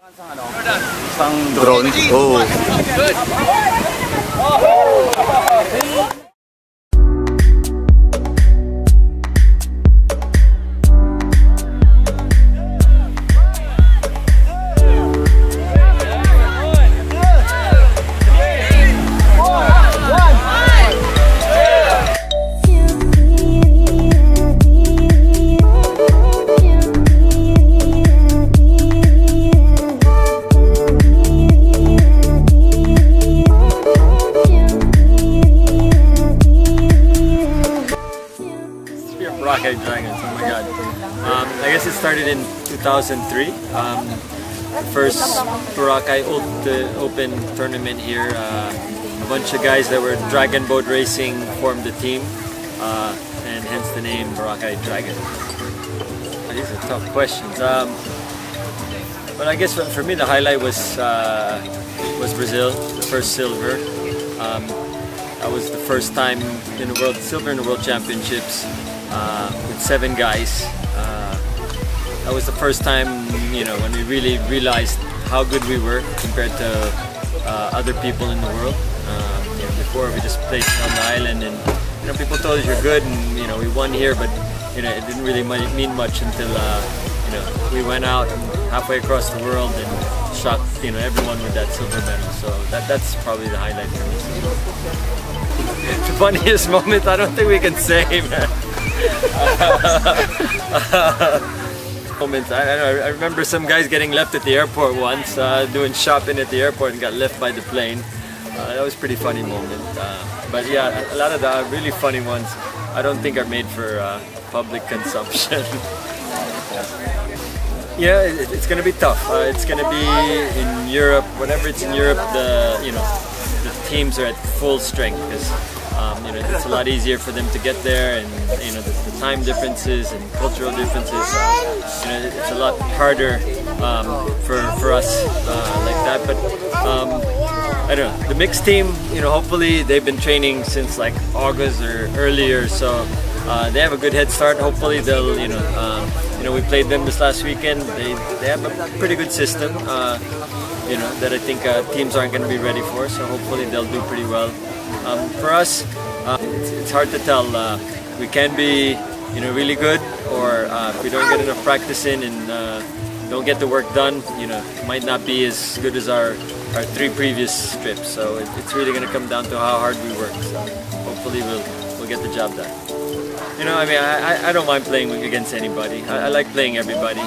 Isang drone. Oh. Boracay Dragons, oh my god. I guess it started in 2003. First Boracay Open tournament here. A bunch of guys that were dragon boat racing formed the team, and hence the name Boracay Dragons. These are tough questions. But I guess for me the highlight was Brazil, the first silver. That was the first time in the silver in the World Championships. With 7 guys. That was the first time, when we really realized how good we were compared to other people in the world. Before we just played on the island, and people told us you're good, and we won here, but it didn't really mean much until we went out halfway across the world and shocked everyone with that silver medal. So that's probably the highlight for me. The funniest moment, I don't think we can say, man. Moments. I remember some guys getting left at the airport once, doing shopping at the airport and got left by the plane. That was a pretty funny moment. But yeah, a lot of the really funny ones I don't think are made for public consumption. Yeah, it's gonna be tough. It's gonna be in Europe. Whenever it's in Europe, the teams are at full strength because it's a lot easier for them to get there, and the time differences and cultural differences. It's a lot harder for us like that. But I don't know. The mixed team, hopefully they've been training since like August or earlier, so they have a good head start. Hopefully they'll, we played them this last weekend. They have a pretty good system, that I think teams aren't going to be ready for. So hopefully they'll do pretty well. For us, it's hard to tell. We can be, really good, or if we don't get enough practice in and don't get the work done, it might not be as good as our 3 previous trips. So it's really going to come down to how hard we work. So hopefully we'll get the job done. I don't mind playing against anybody. I like playing everybody.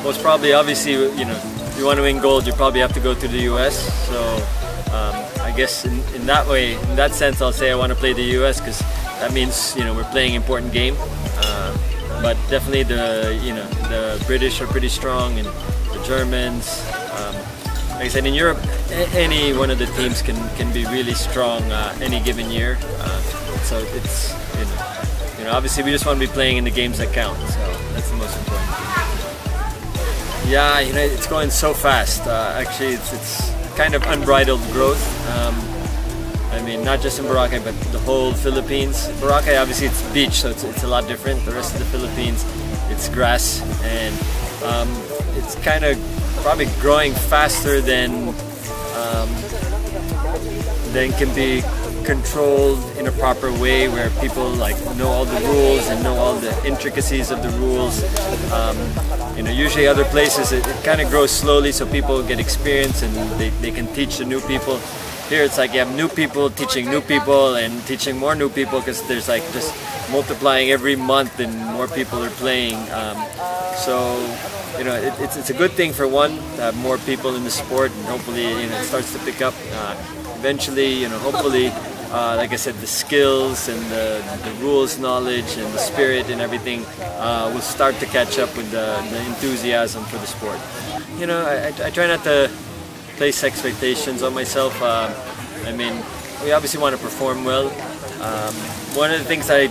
Most probably, obviously, if you want to win gold, you probably have to go to the US. So I guess in that way, in that sense, I'll say I want to play the US because that means we're playing an important game. But definitely the British are pretty strong, and the Germans. Like I said, in Europe, any one of the teams can be really strong any given year. So it's obviously we just want to be playing in the games that count. So that's the most important thing. Yeah, it's going so fast. Actually, it's kind of unbridled growth. Not just in Boracay, but the whole Philippines. Boracay, obviously, it's beach, so it's a lot different. The rest of the Philippines, it's grass, and it's kind of probably growing faster than can be controlled in a proper way, where people know all the rules and know all the intricacies of the rules. Usually other places it kind of grows slowly, so people get experience and they can teach the new people. Here it's like you have new people teaching new people and teaching more new people, because there's just multiplying every month and more people are playing. It's a good thing for one to have more people in the sport, and hopefully it starts to pick up. Eventually, hopefully, like I said, the skills and the rules knowledge and the spirit and everything will start to catch up with the enthusiasm for the sport. I try not to place expectations on myself. We obviously want to perform well. One of the things I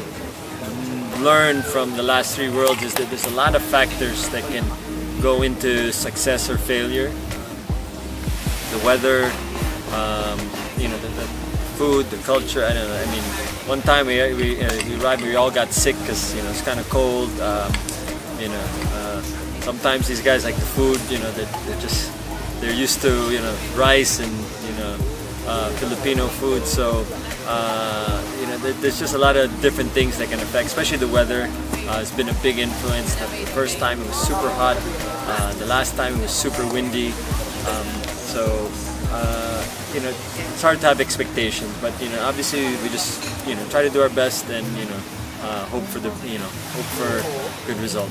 learned from the last 3 Worlds is that there's a lot of factors that can go into success or failure. The weather, the food, the culture. I don't know. One time we arrived, we all got sick because it's kind of cold. sometimes these guys like the food, you know, they're used to, you know, rice and, you know, Filipino food. So you know, there's just a lot of different things that can affect, especially the weather. It's been a big influence. The first time it was super hot. The last time it was super windy. So you know, it's hard to have expectations, but you know, obviously we just, you know, try to do our best and, you know, hope for good result.